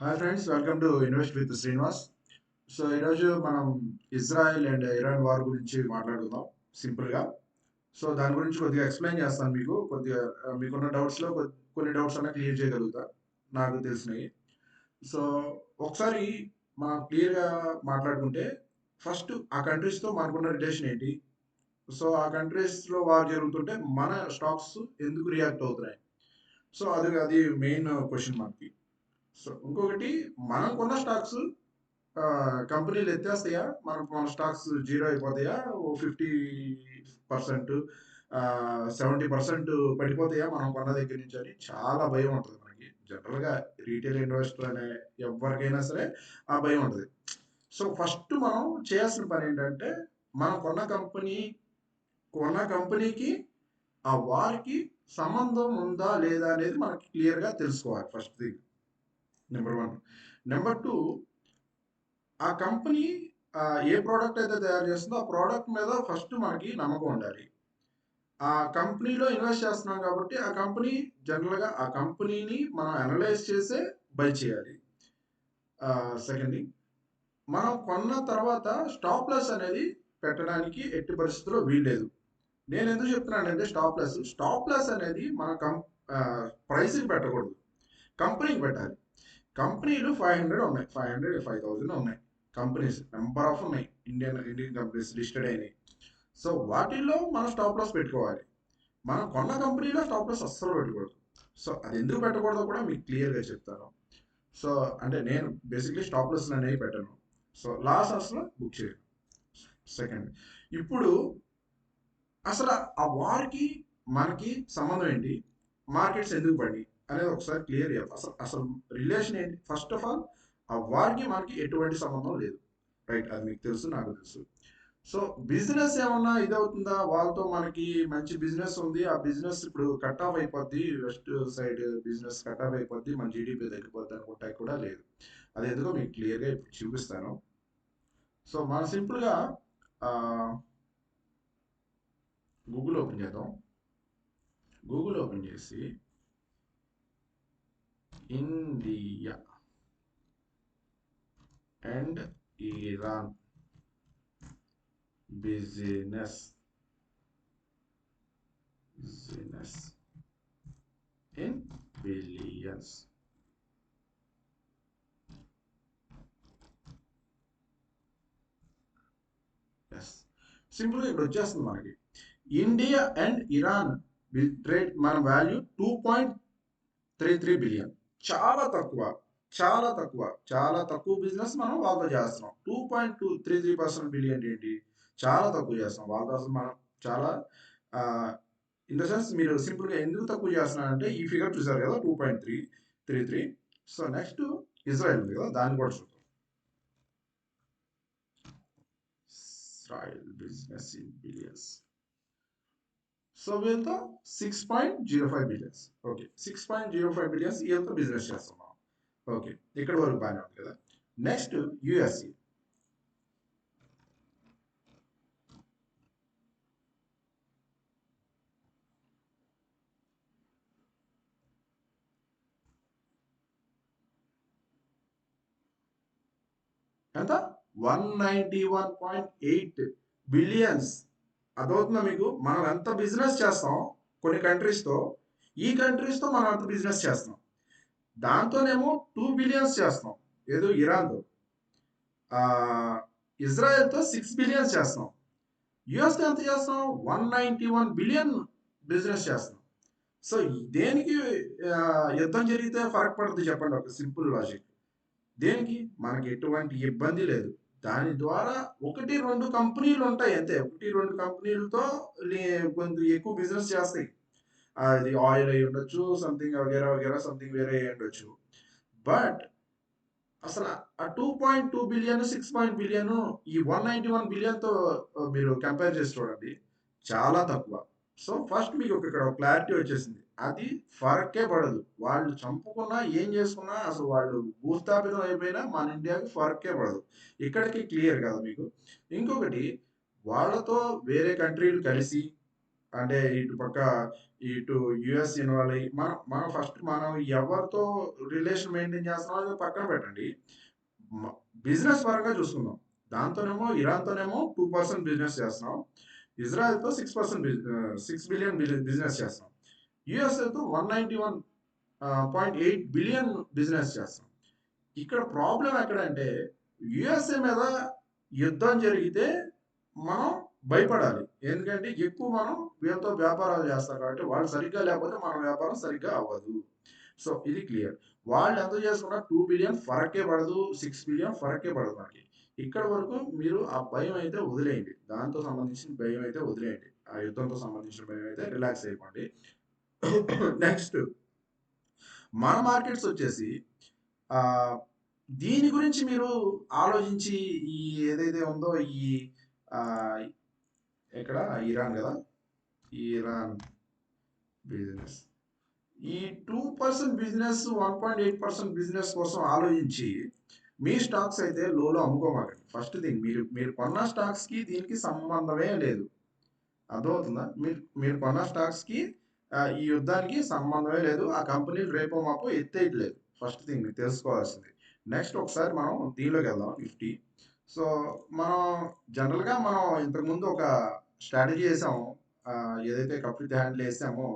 Hi friends, welcome to invest with Srinivas. So ఈరోజు మనం Israel and Iran war గురించి మాట్లాడుకుందాం సింపుల్గా. సో దాని గురించి కొద్దిగా ఎక్స్ప్లెయిన్ చేస్తాను మీకు. కొద్దిగా మీకున్న డౌట్స్లో కొన్ని డౌట్స్ అన్న క్లియర్ చేయగలుగుతా నాకు తెలిసినవి. సో ఒకసారి మనం క్లియర్గా మాట్లాడుకుంటే, ఫస్ట్ ఆ కంట్రీస్తో మనకున్న రిలేషన్ ఏంటి? సో ఆ కంట్రీస్లో వార్ జరుగుతుంటే మన స్టాక్స్ ఎందుకు రియాక్ట్ అవుతున్నాయి? సో అది మెయిన్ క్వశ్చన్ మనకి. సో ఇంకొకటి, మనం కొన్న స్టాక్స్ కంపెనీలు ఎత్తేస్తాయా, మన స్టాక్స్ జీరో అయిపోతాయా, ఓ 50%, 70% పడిపోతాయా మనం కొన్న దగ్గర నుంచి అని చాలా భయం ఉంటుంది మనకి. జనరల్గా రీటైల్ ఇన్వెస్టర్ అనే ఎవరికైనా సరే ఆ భయం ఉంటుంది. సో ఫస్ట్ మనం చేయాల్సిన పని ఏంటంటే, మనం కొన్న కంపెనీకి ఆ వారికి సంబంధం ఉందా లేదా అనేది మనకి క్లియర్గా తెలుసుకోవాలి. First thing, number one. Number two, ఆ కంపెనీ ఏ ప్రోడక్ట్ అయితే తయారు చేస్తుందో ఆ ప్రోడక్ట్ మీద ఫస్ట్ మనకి నమ్మకం ఉండాలి. ఆ కంపెనీలో ఇన్వెస్ట్ చేస్తున్నాం కాబట్టి ఆ కంపెనీ, జనరల్గా ఆ కంపెనీని మనం అనలైజ్ చేసే బై చేయాలి. సెకండ్ థింగ్, మనం కొన్న తర్వాత స్టాప్ లాస్ అనేది పెట్టడానికి ఎట్టి పరిస్థితుల్లో వీల్లేదు. నేను ఎందుకు చెప్తున్నానంటే, స్టాప్ లాస్ అనేది మన ప్రైస్కి పెట్టకూడదు, కంపెనీకి పెట్టాలి. కంపెనీలు 500 ఉన్నాయి, 500 5000 ఉన్నాయి. కంపెనీస్ నెంబర్ ఆఫ్ ఉన్నాయి, ఇండియన్ కంపెనీస్ లిస్టెడ్ అయినాయి. సో వాటిల్లో మనం స్టాప్ లాస్ పెట్టుకోవాలి. మనం కొన్న కంపెనీలో స్టాప్ లాస్ అస్సలు పెట్టకూడదు. సో అది ఎందుకు పెట్టకూడదో కూడా మీకు క్లియర్గా చెప్తాను. సో అంటే నేను బేసిక్లీ స్టాప్ లాస్ అనేవి పెట్టను. సో లాస్ అసలు బుక్ చేయను. సెకండ్, ఇప్పుడు అసలు ఆ వార్కి మనకి సంబంధం ఏంటి, మార్కెట్స్ ఎందుకు పడి అనేది ఒకసారి క్లియర్ చేయాలి. అసలు అసలు రిలేషన్ ఏంటి? ఫస్ట్ ఆఫ్ ఆల్, ఆ వార్కి మనకి ఎటువంటి సంబంధం లేదు. రైట్, అది మీకు తెలుసు, నాకు తెలుసు. సో బిజినెస్ ఏమన్నా ఇదవుతుందా, వాళ్ళతో మనకి మంచి బిజినెస్ ఉంది, ఆ బిజినెస్ ఇప్పుడు కట్ ఆఫ్ అయిపోద్ది, west side business cut off అయిపోద్ది, మన జీడిపి తగ్గిపోద్ది అనుకుంటా కూడా లేదు. అది ఎందుకో మీకు క్లియర్గా ఇప్పుడు చూపిస్తాను. సో మనం సింపుల్గా గూగుల్ ఓపెన్ చేద్దాం. గూగుల్ ఓపెన్ చేసి India and Iran business in billions. Yes, సింపుల్గా ఇక్కడ వచ్చేస్తుంది మనకి. ఇండియా అండ్ ఇరాన్ ట్రేడ్ మన వాల్యూ 2.33 బిలియన్. చాలా తక్కువ, చాలా తక్కువ, చాలా తక్కువ బిజినెస్ మనం వాళ్ళతో చేస్తున్నాం. 2.233% బిలియన్ ఏంటి, చాలా తక్కువ చేస్తున్నాం వాళ్ళతో. అసలు మనం చాలా ఇన్ ద సెన్స్, మీరు సింపుల్గా ఎందుకు తక్కువ చేస్తున్నారంటే, ఈ ఫిగర్ చూసారు కదా, 2.333. సో నెక్స్ట్ ఇజ్రాయెల్ ఉంది కదా, దాన్ని కూడా చూద్దాం. Israel business in billions. So వీళ్ళతో 6.05 బిలియన్స్. ఓకే, 6.05 బిలియన్స్ వీళ్ళతో బిజినెస్ చేస్తున్నాం. ఓకే, ఇక్కడ వరకు బాగానే ఉంది కదా. Next USA. ఎంత? 191.8 బిలియన్స్. అదవుతుందా మీకు? మనం ఎంత బిజినెస్ చేస్తాం కొన్ని కంట్రీస్తో, ఈ కంట్రీస్తో మనం ఎంత బిజినెస్ చేస్తాం. దాంతోనేమో 2 బిలియన్స్ చేస్తాం ఏదో ఇరాన్తో. ఇజ్రాయెల్తో 6 బిలియన్స్ చేస్తాం. యుఎస్తో ఎంత చేస్తాం? 191 బిలియన్ బిజినెస్ చేస్తాం. సో దేనికి యుద్ధం జరిగితే ఫరక్ పడుతుంది చెప్పండి, ఒక సింపుల్ లాజిక్. దేనికి? మనకి ఎటువంటి ఇబ్బంది లేదు. దాని ద్వారా ఒకటి రెండు కంపెనీలు ఉంటాయి అంతే, ఒకటి రెండు కంపెనీలతో కొంచెం ఎక్కువ బిజినెస్ చేస్తాయి. అది ఆయిల్ అయి ఉండొచ్చు, సంథింగ్ వగేరా వగేరా, సంథింగ్ వేరే అయి ఉండొచ్చు. బట్ అసలు ఆ 2.2 బిలియన్, 6 బిలియన్, ఈ 191 బిలియన్తో మీరు కంపేర్ చేసి చూడండి, చాలా తక్కువ. సో ఫస్ట్ మీకు ఇక్కడ క్లారిటీ వచ్చేసింది, అది ఫరక్కే పడదు. వాళ్ళు చంపుకున్నా ఏం చేసుకున్నా, అసలు వాళ్ళు భూస్థాపితం అయిపోయినా మన ఇండియాకి ఫరక్కే పడదు. ఇక్కడికి క్లియర్ కదా మీకు. ఇంకొకటి, వాళ్ళతో వేరే కంట్రీలు కలిసి అంటే ఇటు పక్క ఇటు యుఎస్ ఇన్వాల్వ్ అయ్యి మనం ఫస్ట్ మనం ఎవరితో రిలేషన్ మెయింటైన్ చేస్తున్నామో అది పక్కన పెట్టండి. బిజినెస్ పరంగా చూసుకుందాం. దాంతోనేమో ఇరాన్తోనేమో 2% బిజినెస్ చేస్తున్నాం. ఇజ్రాయెల్తో 6 బిలియన్ బిజినెస్ చేస్తాం. యుఎస్ఏతో 191.8 బిలియన్ బిజినెస్ చేస్తాం. ఇక్కడ ప్రాబ్లం ఎక్కడంటే యుఎస్ఏ మీద యుద్ధం జరిగితే మనం భయపడాలి. ఎందుకంటే ఎక్కువ మనం వీళ్ళతో వ్యాపారాలు చేస్తాం కాబట్టి వాళ్ళు సరిగ్గా లేకపోతే మన వ్యాపారం సరిగ్గా అవ్వదు. సో ఇది క్లియర్. వాళ్ళు ఎంత చేసుకున్నా 2 బిలియన్ ఫరకే పడదు, 6 బిలియన్ ఫరకే పడదు మనకి. ఇక్కడ వరకు మీరు ఆ భయం అయితే వదిలేయండి. దాంతో సంబంధించిన భయం అయితే వదిలేయండి. ఆ యుద్ధంతో సంబంధించిన భయం అయితే రిలాక్స్ అయిపోండి. నెక్స్ట్ మన మార్కెట్స్ వచ్చేసి ఆ, దీని గురించి మీరు ఆలోచించి ఈ ఏదైతే ఉందో ఈ ఆ, ఇక్కడ ఇరాన్ కదా, ఇరాన్ బిజినెస్ ఈ 2% బిజినెస్ 1.8% బిజినెస్ కోసం ఆలోచించి మీ స్టాక్స్ అయితే లోలో అమ్ముకోమాకండి. ఫస్ట్ థింగ్ మీరు కొన్న స్టాక్స్ కి దీనికి సంబంధమే లేదు. అర్థమవుతుందా? మీరు కొన్న స్టాక్స్ కి ఈ యుద్ధానికి సంబంధమే లేదు. ఆ కంపెనీలు రేపో మాపో ఎత్తేయట్లేదు. ఫస్ట్ థింగ్ మీరు తెలుసుకోవాల్సింది. నెక్స్ట్ ఒకసారి మనం దీనిలోకి వెళ్దాం నిఫ్టీ. సో మనం జనరల్గా మనం ఇంతకుముందు ఒక స్ట్రాటజీ వేసాము. ఏదైతే కపుల్ హ్యాండిల్ వేసామో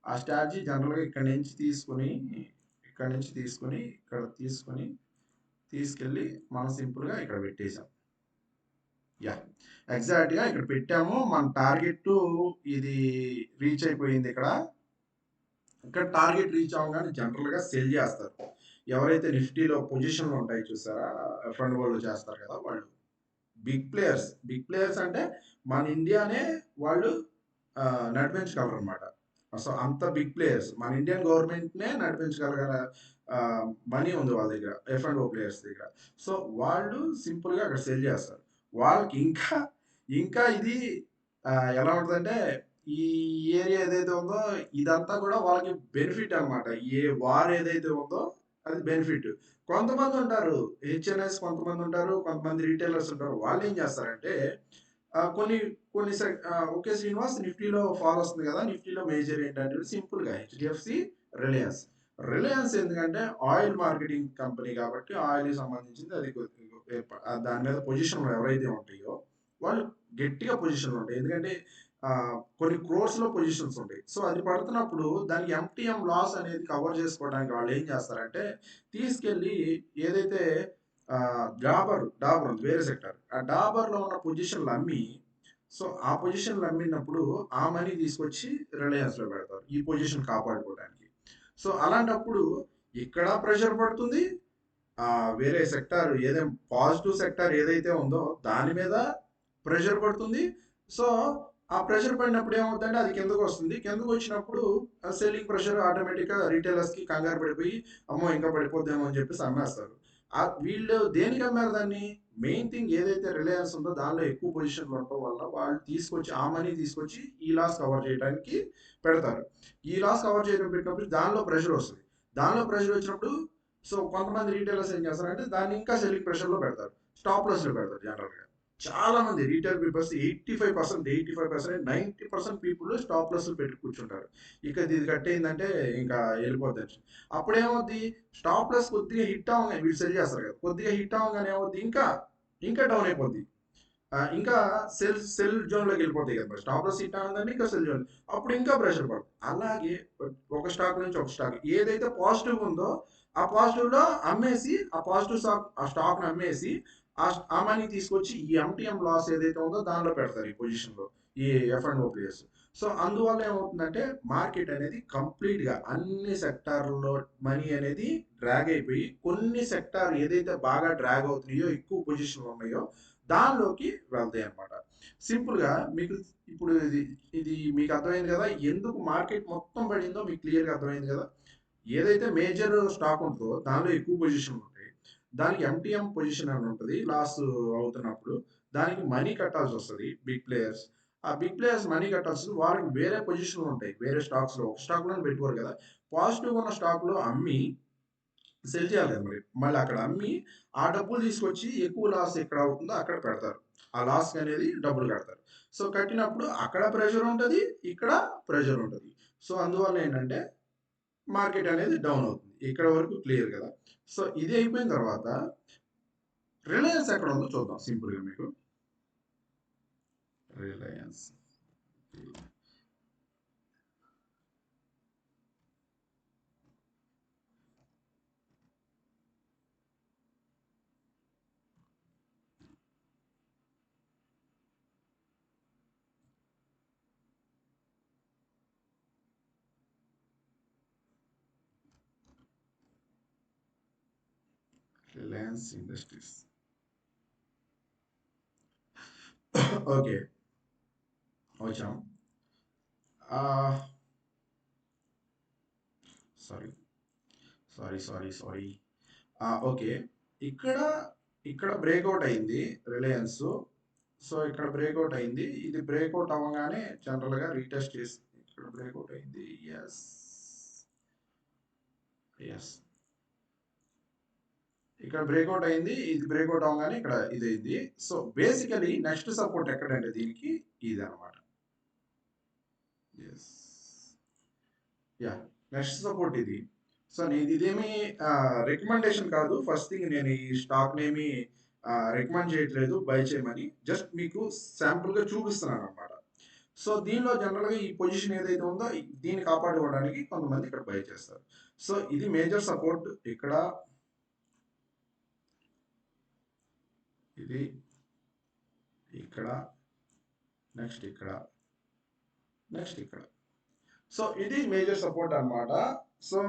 ఆ స్ట్రాటజీ జనరల్గా ఇక్కడ నుంచి తీసుకొని ఇక్కడ తీసుకెళ్ళి మనం సింపుల్గా ఇక్కడ పెట్టేసాం. యా, ఎగ్జాక్ట్గా ఇక్కడ పెట్టాము. మన టార్గెట్ ఇది రీచ్ అయిపోయింది. ఇక్కడ టార్గెట్ రీచ్ అవ్వగానే జనరల్గా సెల్ చేస్తారు. ఎవరైతే నిఫ్టీలో పొజిషన్లు ఉంటాయి చూసారా, ఫండ్ వాళ్ళు చేస్తారు కదా, వాళ్ళు బిగ్ ప్లేయర్స్ అంటే మన ఇండియానే వాళ్ళు నడిపించగలరు అనమాట. సో అంత బిగ్ ప్లేయర్స్ మన ఇండియన్ గవర్నమెంట్నే నడిపించగలగల మనీ ఉంది వాళ్ళ దగ్గర, F&O ప్లేయర్స్ దగ్గర. సో వాళ్ళు సింపుల్గా అక్కడ సెల్ చేస్తారు. వాళ్ళకి ఇంకా ఇది ఎలా ఉంటుందంటే ఈ ఏరియా ఏదైతే ఉందో ఇదంతా కూడా వాళ్ళకి బెనిఫిట్ అనమాట. ఏ వార్ ఏదైతే ఉందో అది బెనిఫిట్. కొంతమంది ఉంటారు హెచ్ఎన్ఎస్, కొంతమంది ఉంటారు, కొంతమంది రీటైలర్స్ ఉంటారు. వాళ్ళు ఏం చేస్తారంటే కొన్ని కొన్ని ఓకే శ్రీనివాస్, నిఫ్టీలో ఫాల్ వస్తుంది కదా, నిఫ్టీలో మేజర్ ఏంటంటే సింపుల్గా హెచ్డిఎఫ్సి, రిలయన్స్. రిలయన్స్ ఎందుకంటే ఆయిల్ మార్కెటింగ్ కంపెనీ కాబట్టి ఆయిల్కి సంబంధించింది. అది దాని మీద పొజిషన్లు ఎవరైతే ఉంటాయో వాళ్ళు గట్టిగా పొజిషన్లు ఉంటాయి. ఎందుకంటే కొన్ని క్రోర్స్లో పొజిషన్స్ ఉంటాయి. సో అది పడుతున్నప్పుడు దానికి ఎంటీఎం లాస్ అనేది కవర్ చేసుకోవడానికి వాళ్ళు ఏం చేస్తారంటే తీసుకెళ్ళి ఏదైతే డాబర్ ఉంది వేరే సెక్టర్, ఆ డాబర్లో ఉన్న పొజిషన్లు అమ్మి, సో ఆ పొజిషన్లు అమ్మినప్పుడు ఆ మనీ తీసుకొచ్చి రిలయన్స్లో పెడతారు ఈ పొజిషన్ కాపాడుకోవడానికి. సో అలాంటప్పుడు ఇక్కడ ప్రెషర్ పడుతుంది, వేరే సెక్టార్ ఏదైనా పాజిటివ్ సెక్టార్ ఏదైతే ఉందో దాని మీద ప్రెషర్ పడుతుంది. సో ఆ ప్రెషర్ పడినప్పుడు ఏమవుతుందంటే అది కిందకు వస్తుంది. కిందకు వచ్చినప్పుడు సెల్లింగ్ ప్రెషర్ ఆటోమేటిక్గా రీటైలర్స్కి కంగారు పడిపోయి అమ్మో ఇంకా పడిపోద్దేమో అని చెప్పేసి అమ్మేస్తారు. వీళ్ళు దేనికి అమ్మారు దాన్ని? మెయిన్ థింగ్ ఏదైతే రిలయన్స్ ఉందో దానిలో ఎక్కువ పొజిషన్లు ఉండటం వల్ల వాళ్ళు తీసుకొచ్చి ఆ మనీ తీసుకొచ్చి ఈ లాస్ కవర్ చేయడానికి పెడతారు. ఈ లాస్ కవర్ చేయడం పెట్టినప్పుడు దానిలో ప్రెషర్ వస్తుంది. దానిలో ప్రెషర్ వచ్చినప్పుడు సో కొంతమంది రీటైలర్స్ ఏం చేస్తారంటే దాన్ని ఇంకా సెల్లింగ్ ప్రెషర్లో పెడతారు, స్టాప్ లాస్లో పెడతారు. జనరల్గా చాలా మంది retail peoples 85%, 90% people stop loss పెట్టి కూర్చుంటారు. ఇక ఇది కట్టేయిందంటే ఇంకా వెళ్ళిపోద్ది. అప్పుడేమవుద్ది, స్టాప్ లాస్ కొద్దిగా హిట్ అవ్వగానే వీళ్ళు సెల్ చేస్తారు కదా, కొద్దిగా హిట్ అవ్వగానే ఏమవుద్ది, ఇంకా డౌన్ అయిపోద్ది. ఇంకా సెల్ జోన్లోకి వెళ్ళిపోతాయి కదా, స్టాప్ లాస్ హిట్ అవ్వగానే ఇంకా సెల్ జోన్, అప్పుడు ఇంకా ప్రెషర్ పడుతుంది. అలాగే ఒక స్టాక్ నుంచి ఒక స్టాక్ ఏదైతే పాజిటివ్ ఉందో ఆ పాజిటివ్లో అమ్మేసి ఆ స్టాక్ని అమ్మేసి ఆ మనీ తీసుకొచ్చి ఈ ఎంటీఎం లాస్ ఏదైతే ఉందో దానిలో పెడతారు ఈ పొజిషన్లో ఈ F&O ప్లేయర్స్. సో అందువల్ల ఏమవుతుందంటే మార్కెట్ అనేది కంప్లీట్గా అన్ని సెక్టార్లో మనీ అనేది డ్రాగ్ అయిపోయి కొన్ని సెక్టార్ ఏదైతే బాగా డ్రాగ్ అవుతున్నాయో ఎక్కువ పొజిషన్లు ఉన్నాయో దానిలోకి వెళ్తాయి అనమాట. సింపుల్గా మీకు ఇప్పుడు ఇది మీకు అర్థమైంది కదా, ఎందుకు మార్కెట్ మొత్తం పడిందో మీకు క్లియర్గా అర్థమైంది కదా. ఏదైతే మేజర్ స్టాక్ ఉంటుందో దానిలో ఎక్కువ పొజిషన్లు ఉంటాయి, దానికి ఎంటీఎం పొజిషన్ అని ఉంటుంది. లాస్ అవుతున్నప్పుడు దానికి మనీ కట్టాల్సి వస్తుంది బిగ్ ప్లేయర్స్. ఆ బిగ్ ప్లేయర్స్ మనీ కట్టాల్సి వాళ్ళకి వేరే పొజిషన్లు ఉంటాయి, వేరే స్టాక్స్లో ఒక స్టాక్లో పెట్టుకోరు కదా. పాజిటివ్ ఉన్న స్టాక్లో అమ్మి సెల్ చేయాలి కదా, మళ్ళీ అక్కడ అమ్మి ఆ డబ్బులు తీసుకొచ్చి ఎక్కువ లాస్ ఎక్కడ అవుతుందో అక్కడ పెడతారు. ఆ లాస్ అనేది డబ్బులు కడతారు. సో కట్టినప్పుడు అక్కడ ప్రెషర్ ఉంటుంది, ఇక్కడ ప్రెషర్ ఉంటుంది. సో అందువల్ల ఏంటంటే మార్కెట్ అనేది డౌన్ అవుతుంది. ఇక్కడ వరకు క్లియర్ కదా. సో ఇది అయిపోయిన తర్వాత రిలయన్స్ ఎక్కడ ఉందో చూద్దాం సింపుల్గా మీకు. Reliance Reliance industries. ఓకే, వచ్చాం. Sorry sorry. ఓకే, ఇక్కడ ఇక్కడ బ్రేక్అవుట్ అయింది రిలయన్స్. సో ఇక్కడ బ్రేక్అవుట్ అయింది. ఇది బ్రేక్అవుట్ అవ్వగానే జనరల్గా రీటెస్ట్ చేసి ఇక్కడ బ్రేక్అవుట్ అయింది. ఎస్ ఎస్, ఇక్కడ బ్రేక్అవుట్ అయింది. ఇది బ్రేక్అవుట్ అవ్వగానే ఇక్కడ ఇది అయింది. సో బేసికలీ నెక్స్ట్ సపోర్ట్ ఎక్కడంటే దీనికి ఇది అనమాట. ఎస్, యా, నెక్స్ట్ సపోర్ట్ ఇది. సో నేను ఇదేమి రికమెండేషన్ కాదు. ఫస్ట్ థింగ్, నేను ఈ స్టాక్ నేమి రికమెండ్ చేయట్లేదు బై చేయమని, జస్ట్ మీకు శాంపుల్గా చూపిస్తున్నాను అనమాట. సో దీనిలో జనరల్గా ఈ పొజిషన్ ఏదైతే ఉందో దీన్ని కాపాడుకోవడానికి కొంతమంది ఇక్కడ బై చేస్తారు. సో ఇది మేజర్ సపోర్ట్ ఇక్కడ, ఇది ఇక్కడ, నెక్స్ట్ ఇక్కడ, నెక్స్ట్ ఇక్కడ. సో ఇది మేజర్ సపోర్ట్ అనమాట. సో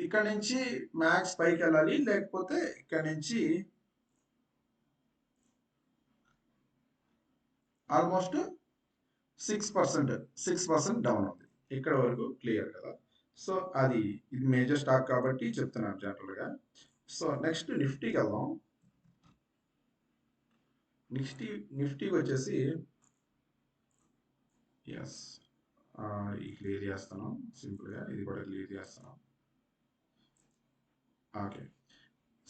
ఇక్కడ నుంచి మ్యాక్స్ పైకి వెళ్ళాలి, లేకపోతే ఇక్కడ నుంచి ఆల్మోస్ట్ 6% డౌన్ ఉంది. ఇక్కడ వరకు క్లియర్ కదా. సో అది ఇది మేజర్ స్టాక్ కాబట్టి చెప్తున్నాను జనరల్గా. సో నెక్స్ట్ నిఫ్టీకి వెళ్దాం. నిఫ్టీకి వచ్చేసి ఎస్, ఈ క్లియర్ చేస్తున్నాం సింపుల్గా, ఇది కూడా క్లియర్ చేస్తున్నాం. ఓకే,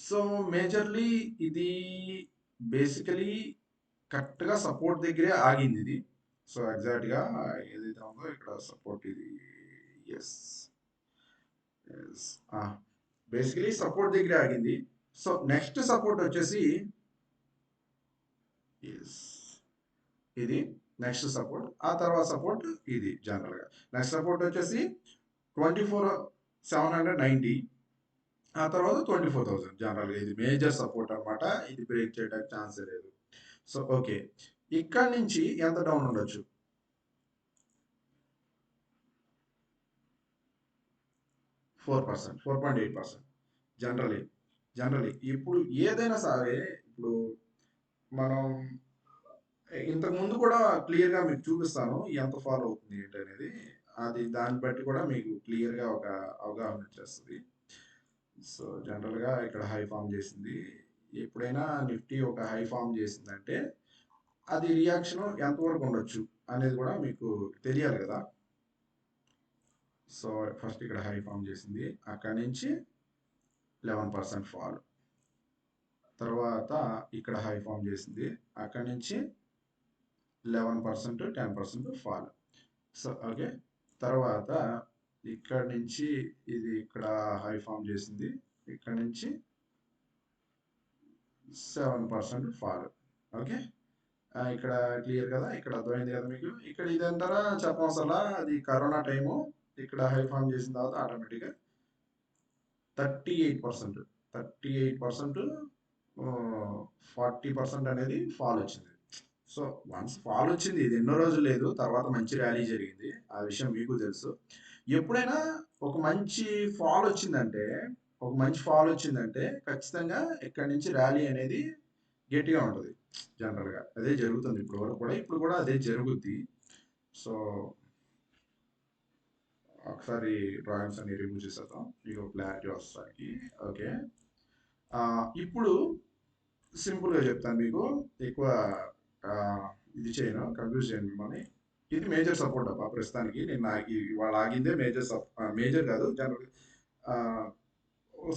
సో మేజర్లీ ఇది బేసికలీ కరెక్ట్గా సపోర్ట్ దగ్గరే ఆగింది ఇది. సో ఎగ్జాక్ట్గా ఏదైతే ఉందో ఇక్కడ సపోర్ట్ ఇది. ఎస్ ఎస్, బేసికలీ సపోర్ట్ దగ్గరే ఆగింది. సో నెక్స్ట్ సపోర్ట్ వచ్చేసి ఇది నెక్స్ట్ సపోర్ట్. ఆ తర్వాత సపోర్ట్ ఇది జనరల్గా. నెక్స్ట్ సపోర్ట్ వచ్చేసి 24,790, ఆ తర్వాత 24,000 జనరల్గా. ఇది మేజర్ సపోర్ట్ అనమాట. ఇది బ్రేక్ చేయడానికి ఛాన్సే లేదు. సో ఓకే, ఇక్కడ నుంచి ఎంత డౌన్ ఉండొచ్చు? 4.8%. జనరలీ ఇప్పుడు ఏదైనా సరే, ఇప్పుడు మనం ఇంతకు ముందు కూడా క్లియర్గా మీకు చూపిస్తాను ఎంత ఫాలో అవుతుంది ఏంటి అనేది. అది దాన్ని బట్టి కూడా మీకు క్లియర్గా ఒక అవగాహన వచ్చేస్తుంది. సో జనరల్గా ఇక్కడ హై ఫామ్ చేసింది. ఎప్పుడైనా నిఫ్టీ ఒక హై ఫామ్ చేసిందంటే అది రియాక్షన్ ఎంతవరకు ఉండొచ్చు అనేది కూడా మీకు తెలియాలి కదా. సో ఫస్ట్ ఇక్కడ హై ఫామ్ చేసింది, అక్కడి నుంచి 11% ఫాల్. తర్వాత ఇక్కడ హై ఫామ్ చేసింది, అక్కడి నుంచి 11%, 10% ఫాల్. సో ఓకే, తర్వాత ఇక్కడ నుంచి ఇది ఇక్కడ హై ఫామ్ చేసింది, ఇక్కడ నుంచి 7% ఫాల్. ఓకే, ఇక్కడ క్లియర్ కదా, ఇక్కడ అర్థమైంది కదా మీకు. ఇక్కడ ఇదంటారా చెప్పవసలా, అది కరోనా టైము. ఇక్కడ హై ఫామ్ చేసిన తర్వాత ఆటోమేటిక్గా 38%, 40% అనేది ఫాల్ వచ్చింది. సో వన్స్ ఫాల్ వచ్చింది, ఇది ఎన్నో రోజులు లేదు, తర్వాత మంచి ర్యాలీ జరిగింది. ఆ విషయం మీకు తెలుసు. ఎప్పుడైనా ఒక మంచి ఫాల్ వచ్చిందంటే ఖచ్చితంగా ఇక్కడి నుంచి ర్యాలీ అనేది గట్టిగా ఉంటుంది జనరల్గా. అదే జరుగుతుంది ఇప్పుడు వరకు కూడా, ఇప్పుడు కూడా అదే జరుగుద్ది. సో ఒకసారి డ్రాయింగ్స్ అన్ని రిమూవ్ చేసేద్దాం మీకు క్లారిటీ వస్తానికి. ఓకే, ఇప్పుడు సింపుల్గా చెప్తాను మీకు, ఎక్కువ ఇది చేయను, కన్ఫ్యూజ్ చేయను మిమ్మల్ని. ఇది మేజర్ సపోర్ట్ అబ్బా ప్రస్తుతానికి. నేను ఇవాళ ఆగిందే మేజర్ కాదు, జనరల్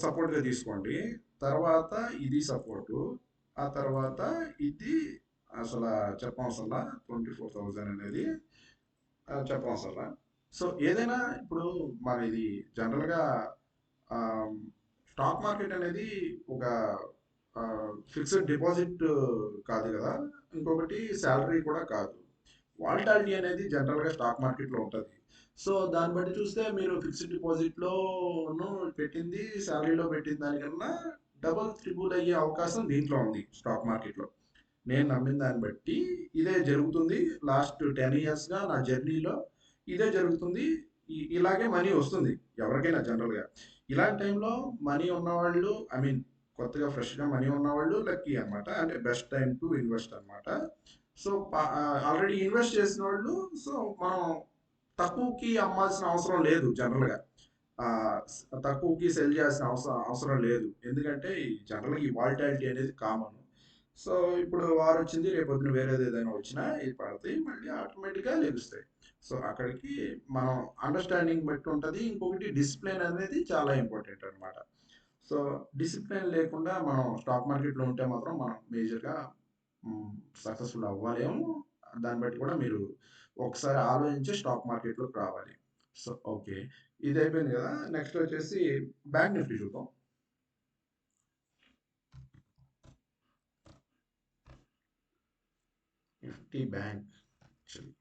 సపోర్ట్గా తీసుకోండి. తర్వాత ఇది సపోర్టు, ఆ తర్వాత ఇది అసలు చెప్పవసరంలా 24,000 అనేది చెప్పవసరంలా. సో ఏదైనా ఇప్పుడు మరి ఇది జనరల్గా స్టాక్ మార్కెట్ అనేది ఒక ఫిక్స్డ్ డిపాజిట్ కాదు కదా, ఇంకొకటి శాలరీ కూడా కాదు. వాలిటాలిటీ అనేది జనరల్గా స్టాక్ మార్కెట్లో ఉంటుంది. సో దాన్ని బట్టి చూస్తే మీరు ఫిక్స్డ్ డిపాజిట్లోను పెట్టింది శాలరీలో పెట్టిన దానికన్నా డబుల్ త్రిబుల్ అయ్యే అవకాశం దీంట్లో ఉంది స్టాక్ మార్కెట్లో. నేను నమ్మిన దాన్ని బట్టి ఇదే జరుగుతుంది. లాస్ట్ 10 ఇయర్స్గా నా జర్నీలో ఇదే జరుగుతుంది. ఇలాగే మనీ వస్తుంది ఎవరికైనా జనరల్గా. ఇలాంటి టైంలో మనీ ఉన్నవాళ్ళు, ఐ మీన్ కొత్తగా ఫ్రెష్గా మనీ ఉన్నవాళ్ళు లక్కీ అనమాట, అంటే బెస్ట్ టైం టు ఇన్వెస్ట్ అనమాట. సో ఆల్రెడీ ఇన్వెస్ట్ చేసిన వాళ్ళు, సో మనం తక్కువకి అమ్మాల్సిన అవసరం లేదు జనరల్గా. ఆ, తక్కువకి సెల్ చేయాల్సిన అవసరం అవసరం లేదు. ఎందుకంటే ఈ జనరల్గా ఈ వాలిటాలిటీ అనేది కామన్. సో ఇప్పుడు వారు వచ్చింది, రేపు పొద్దున వేరేది ఏదైనా వచ్చినా ఇది పడతాయి, మళ్ళీ ఆటోమేటిక్గా లెగుస్తాయి. సో అక్కడికి మనం అండర్స్టాండింగ్ బట్టి ఉంటుంది. ఇంకొకటి డిసిప్లిన్ అనేది చాలా ఇంపార్టెంట్ అనమాట. సో డిసిప్లిన్ లేకుండా మనం స్టాక్ మార్కెట్లో ఉంటే మాత్రం మనం మేజర్గా సక్సెస్ఫుల్ అవ్వలేము. దాన్ని బట్టి కూడా మీరు ఒకసారి ఆలోచించి స్టాక్ మార్కెట్లోకి రావాలి. సో ఓకే, ఇది అయిపోయింది కదా. నెక్స్ట్ వచ్చేసి బ్యాంక్ నిఫ్టీ చూద్దాం. నిఫ్టీ బ్యాంక్ యాక్చువల్లీ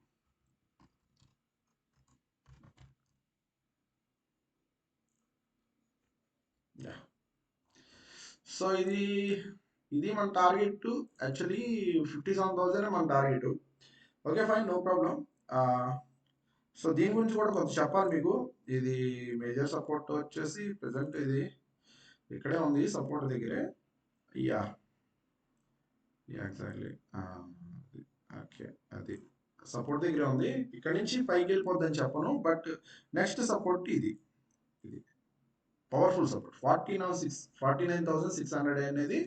సో ఇది మన టార్గెట్. యాక్చువల్లీ 57,000 మన target. Okay fine, no problem. So దీని గురించి కూడా కొంచెం చెప్పాలి మీకు. ఇది మేజర్ సపోర్ట్ వచ్చేసి ప్రజెంట్ ఇది ఇక్కడే ఉంది, సపోర్ట్ దగ్గరే. Yeah, exactly. ఓకే, అది సపోర్ట్ దగ్గర ఉంది. ఇక్కడ నుంచి పైకి వెళ్ళిపోద్దని చెప్పను, బట్ నెక్స్ట్ సపోర్ట్ ఇది. ఇది పవర్ఫుల్ సపోర్ట్ 49,600 అనేది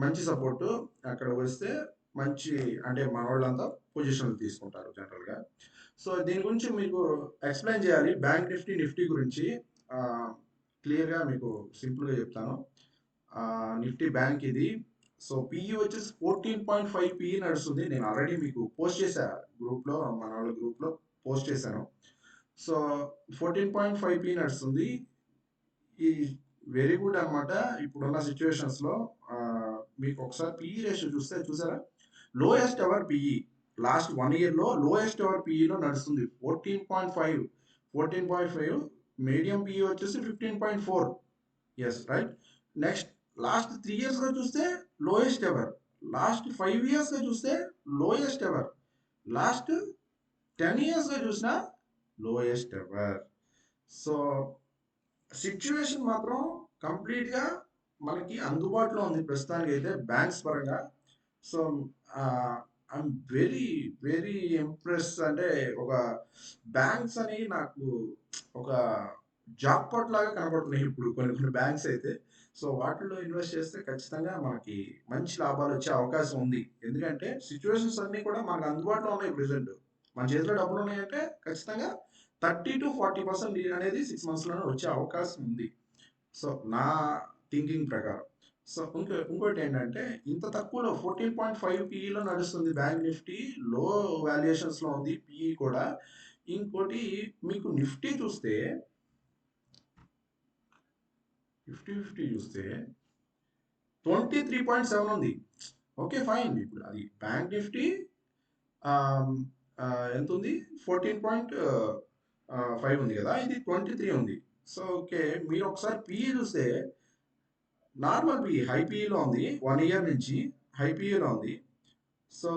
మంచి సపోర్టు. అక్కడ వస్తే మంచి, అంటే మన వాళ్ళంతా పొజిషన్లు తీసుకుంటారు జనరల్గా. సో దీని గురించి మీకు ఎక్స్ప్లెయిన్ చేయాలి. బ్యాంక్ నిఫ్టీ నిఫ్టీ గురించి క్లియర్గా మీకు సింపుల్గా చెప్తాను. నిఫ్టీ బ్యాంక్ ఇది. సో పిఈ వచ్చేసి 14.5 పిఈ నడుస్తుంది. నేను ఆల్రెడీ మీకు పోస్ట్ చేశాను గ్రూప్లో, మన వాళ్ళ గ్రూప్లో పోస్ట్ చేశాను. సో 14.5 పిఈ నడుస్తుంది. ఈ వెరీ గుడ్ అనమాట ఇప్పుడున్న సిచ్యువేషన్స్లో. మీకు ఒకసారి పిఈ రేషియో చూస్తే చూసారా, లోయెస్ట్ ఎవర్ పిఈ లాస్ట్ 1 ఇయర్లో లోయెస్ట్ ఎవర్ పిఈలో నడుస్తుంది 14.5. 14.5 మీడియం పిఈ వచ్చేసి 15.4. Yes right. నెక్స్ట్ లాస్ట్ 3 ఇయర్స్గా చూస్తే లోయెస్ట్ ఎవర్. లాస్ట్ 5 ఇయర్స్గా చూస్తే లోయెస్ట్ ఎవర్. లాస్ట్ 10 ఇయర్స్గా చూసినా లోయెస్ట్ ఎవర్. సో సిచ్యువేషన్ మాత్రం కంప్లీట్గా మనకి అందుబాటులో ఉంది ప్రస్తుతానికి అయితే బ్యాంక్స్ పరంగా. So I'm very very impress. అంటే ఒక బ్యాంక్స్ అని నాకు ఒక జాక్పాట్ లాగా కనబడుతున్నాయి ఇప్పుడు కొన్ని కొన్ని బ్యాంక్స్ అయితే. సో వాటిల్లో ఇన్వెస్ట్ చేస్తే ఖచ్చితంగా మనకి మంచి లాభాలు వచ్చే అవకాశం ఉంది. ఎందుకంటే సిచ్యువేషన్స్ అన్నీ కూడా మనకు అందుబాటులో ఉన్నాయి ప్రెసెంట్. మన చేతిలో డబ్బులు ఉన్నాయంటే ఖచ్చితంగా 30 to 40% అనేది 6 monthsలోనే వచ్చే అవకాశం ఉంది. సో నా థింకింగ్ ప్రకారం. సో ఇంకోటి ఏంటంటే, ఇంత తక్కువలో 14.5 పిఈలో నడుస్తుంది బ్యాంక్ నిఫ్టీ. లో వాల్యుయేషన్స్లో ఉంది పిఈ కూడా. ఇంకోటి మీకు నిఫ్టీ చూస్తే, నిఫ్టీ చూస్తే 23.7 ఉంది. Okay fine. ఇప్పుడు అది బ్యాంక్ నిఫ్టీ ఎంత ఉంది, 14.5 ఉంది కదా, ఇది 23 ఉంది. సో ఓకే, మీరు ఒకసారి పిఈ చూస్తే నార్మల్ పిఈ హై పిఈలో ఉంది. 1 ఇయర్ నుంచి హై పిఈలో ఉంది. సో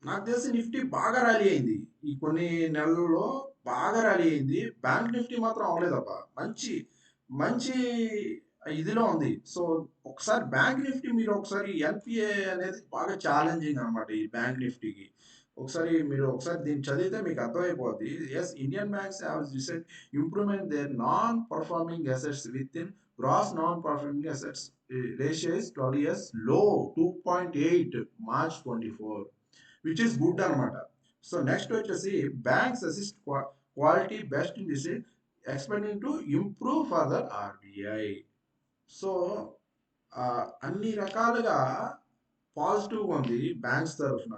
నాకు తెలిసి నిఫ్టీ బాగా ర్యాలీ అయింది ఈ కొన్ని నెలల్లో, బాగా ర్యాలీ అయింది. బ్యాంక్ నిఫ్టీ మాత్రం అవ్వలేదబ్బా. మంచి మంచి ఇదిలో ఉంది. సో ఒకసారి బ్యాంక్ నిఫ్టీ మీరు ఒకసారి ఎన్పిఏ అనేది బాగా ఛాలెంజింగ్ అనమాట ఈ బ్యాంక్ నిఫ్టీకి. ఒకసారి దీన్ని చదివితే మీకు అర్థమైపోద్ది. Yes, Indian banks have recent improvement their non performing assets with in gross non performing assets ratio is 12 years low 2.8 March 24, which is good అనమాట. సో నెక్స్ట్ వచ్చేసి banks assist quality best in this expecting to improve further RBI. So అన్ని రకాలుగా పాజిటివ్గా ఉంది banks తరఫున.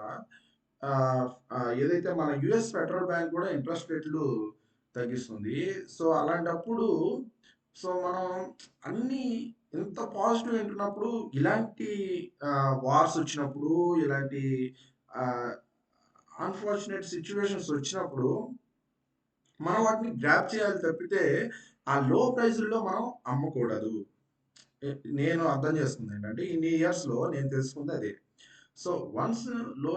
ఏదైతే మన US federal bank కూడా ఇంట్రెస్ట్ రేట్లు తగ్గిస్తుంది. సో అలాంటప్పుడు మనం అన్ని ఇంత పాజిటివ్ వింటున్నప్పుడు ఇలాంటి వార్స్ వచ్చినప్పుడు, ఇలాంటి అన్ఫార్చునేట్ సిచ్యువేషన్స్ వచ్చినప్పుడు మనం వాటిని గ్రాప్ చేయాలి తప్పితే ఆ లో ప్రైజుల్లో మనం అమ్మకూడదు. నేను అర్థం చేసుకుంది ఏంటంటే ఇన్ని ఇయర్స్లో నేను తెలుసుకుంది అదే. సో వన్స్ లో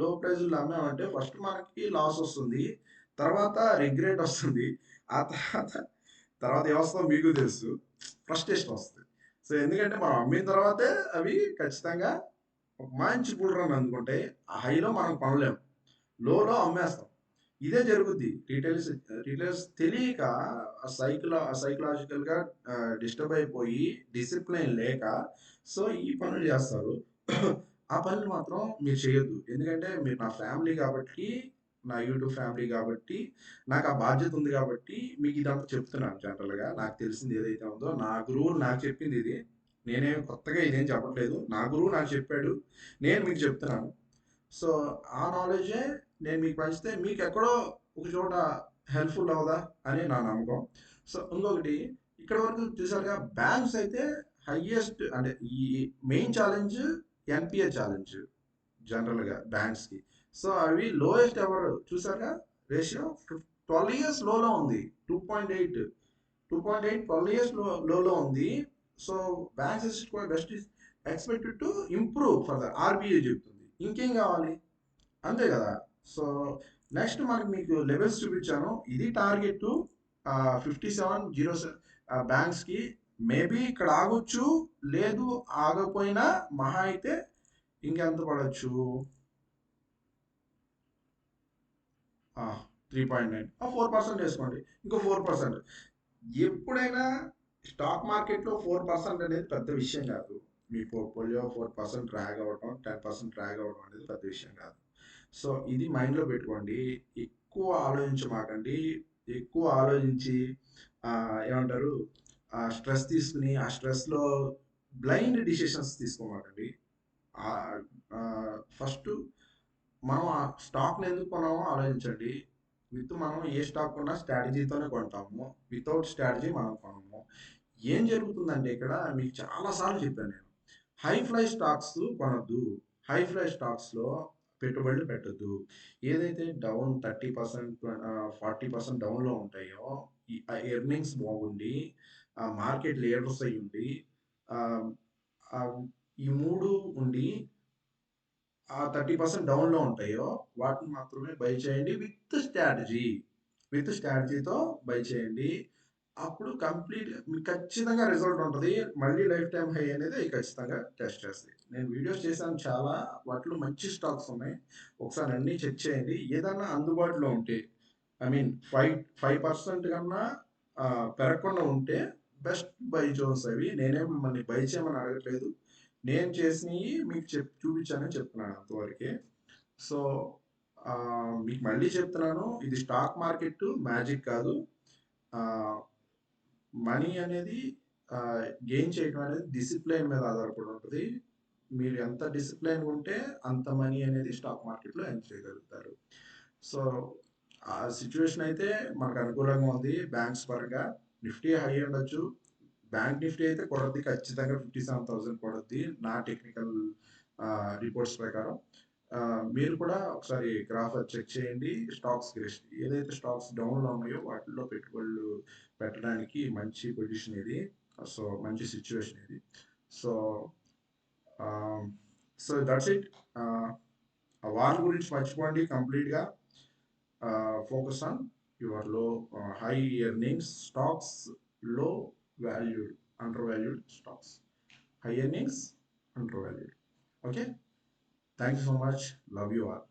లో ప్రైజ్లో అమ్మామంటే ఫస్ట్ మనకి లాస్ వస్తుంది, తర్వాత రిగ్రెట్ వస్తుంది, ఆ తర్వాత ఏమొస్తుందో మీకు తెలుసు, ఫ్రస్ట్రేషన్ వస్తుంది. సో ఎందుకంటే మనం అమ్మిన తర్వాతే అవి ఖచ్చితంగా ఒక మంచి బుల్ రన్ అందుకుంటే ఆ హైలో మనం కొనలేం, లోలో అమ్మేస్తాం. ఇదే జరుగుద్ది. రీటైలర్స్ తెలియక సైకలాజికల్గా డిస్టర్బ్ అయిపోయి డిసిప్లిన్ లేక సో ఈ పనులు చేస్తారు. ఆ పనులు మాత్రం మీరు చేయొద్దు. ఎందుకంటే మీరు నా ఫ్యామిలీ కాబట్టి, నా యూట్యూబ్ ఫ్యామిలీ కాబట్టి, నాకు ఆ బాధ్యత ఉంది కాబట్టి మీకు ఇదంతా చెప్తున్నాను. జనరల్గా నాకు తెలిసింది ఏదైతే ఉందో నా గురువులు నాకు చెప్పింది ఇది. నేనేం కొత్తగా ఇదేం చెప్పట్లేదు, నా గురువు నాకు చెప్పాడు, నేను మీకు చెప్తున్నాను. సో ఆ నాలెడ్జే నేను మీకు పంచితే మీకు ఎక్కడో ఒక చోట హెల్ప్ఫుల్ అవుదా అని నా నమ్మకం. సో ఇంకొకటి, ఇక్కడ వరకు చూసారుగా బ్యాంక్స్ అయితే హయ్యెస్ట్ అంటే ఈ మెయిన్ ఛాలెంజ్ ఎన్పిఏ ఛాలెంజ్ జనరల్గా బ్యాంక్స్కి. సో అవి లోయెస్ట్ ఎవరు చూసారుగా, రేషియో 12 ఇయర్స్ లోలో ఉంది. 2.8 12 ఇయర్స్ లోలో ఉంది. So banks is best expected to improve further, RBI చెప్తుంది. ఇంకేం కావాలి, అంతే కదా. సో నెక్స్ట్ మనకి మీకు లెవెల్స్ చూపించాను. ఇది టార్గెట్ 5707 బ్యాంక్స్కి. మేబీ ఇక్కడ ఆగొచ్చు, లేదు ఆగకపోయినా మహా అయితే ఇంకెంత పడవచ్చు, 3.9 4% వేసుకోండి, ఇంకో 4%. ఎప్పుడైనా స్టాక్ మార్కెట్లో 4% అనేది పెద్ద విషయం కాదు. మీ పోర్ట్ఫోలియో 4% డ్రాగ్ అవ్వడం, 10% డ్రాగ్ అవ్వడం అనేది పెద్ద విషయం కాదు. సో ఇది మైండ్లో పెట్టుకోండి. ఎక్కువ ఆలోచించమాకండి. ఎక్కువ ఆలోచించి ఏమంటారు స్ట్రెస్ తీసుకుని ఆ స్ట్రెస్లో బ్లైండ్ డిసిషన్స్ తీసుకోమాకండి. ఫస్ట్ మనం ఆ స్టాక్ని ఎందుకు కొనామో ఆలోచించండి. మనం ఏ స్టాక్ కొన్నా స్ట్రాటజీతోనే కొంటాము, వితౌట్ స్ట్రాటజీ మనం కొనము. ఏం జరుగుతుందంటే ఇక్కడ మీకు చాలాసార్లు చెప్పాను నేను, హై ఫ్లై స్టాక్స్ కొనొద్దు. హై ఫ్లై స్టాక్స్లో పెట్టుబడులు పెట్టద్దు. ఏదైతే డౌన్ 30% 40% డౌన్లో ఉంటాయో, ఈ ఎర్నింగ్స్ బాగుండి మార్కెట్ లీడర్స్ అయి ఉండి ఈ మూడు ఉండి ఆ 30% డౌన్లో ఉంటాయో వాటిని మాత్రమే బై చేయండి విత్ స్ట్రాటజీతో బై చేయండి. అప్పుడు కంప్లీట్ మీకు ఖచ్చితంగా రిజల్ట్ ఉంటుంది. మళ్ళీ లైఫ్ టైం హై అనేది ఖచ్చితంగా టెస్ట్ చేస్తాయి. నేను వీడియోస్ చేశాను చాలా, వాటిలో మంచి స్టాక్స్ ఉన్నాయి, ఒకసారి అన్నీ చెక్ చేయండి. ఏదన్నా అందుబాటులో ఉంటే, ఐ మీన్ 5% కన్నా పెరగకుండా ఉంటే బెస్ట్ బై జోన్స్ అవి. నేనేం మిమ్మల్ని బై చేయమని అడగట్లేదు, నేను చేసినవి మీకు చూపించానని చెప్తున్నాను అంతవరకే. సో మీకు మళ్ళీ చెప్తున్నాను, ఇది స్టాక్ మార్కెట్ మ్యాజిక్ కాదు. మనీ అనేది గెయిన్ చేయడం అనేది డిసిప్లైన్ మీద ఆధారపడి ఉంటుంది. మీరు ఎంత డిసిప్లైన్ ఉంటే అంత మనీ అనేది స్టాక్ మార్కెట్లో ఎర్న్ చేయగలుగుతారు. సో ఆ సిచ్యువేషన్ అయితే మనకు అనుకూలంగా ఉంది. బ్యాంక్స్ పరంగా నిఫ్టీ హై ఉండొచ్చు, బ్యాంక్ నిఫ్టీ అయితే కొడద్ది, ఖచ్చితంగా 57,000 కొడద్ది నా టెక్నికల్ రిపోర్ట్స్ ప్రకారం. మీరు కూడా ఒకసారి గ్రాఫ్ చెక్ చేయండి. స్టాక్స్ ఏదైతే స్టాక్స్ డౌన్లో ఉన్నాయో వాటిల్లో పెట్టుబడులు పెట్టడానికి మంచి పొజిషన్ ఇది. సో మంచి సిచ్యువేషన్ ఇది. So so that's it. War గురించి మర్చిపోండి కంప్లీట్గా. ఫోకస్ ఆన్ యువర్ లో హై ఎర్నింగ్స్ స్టాక్స్, లో valued under valued stocks, high earnings, undervalued. Okay. Thank you so much. Love you all.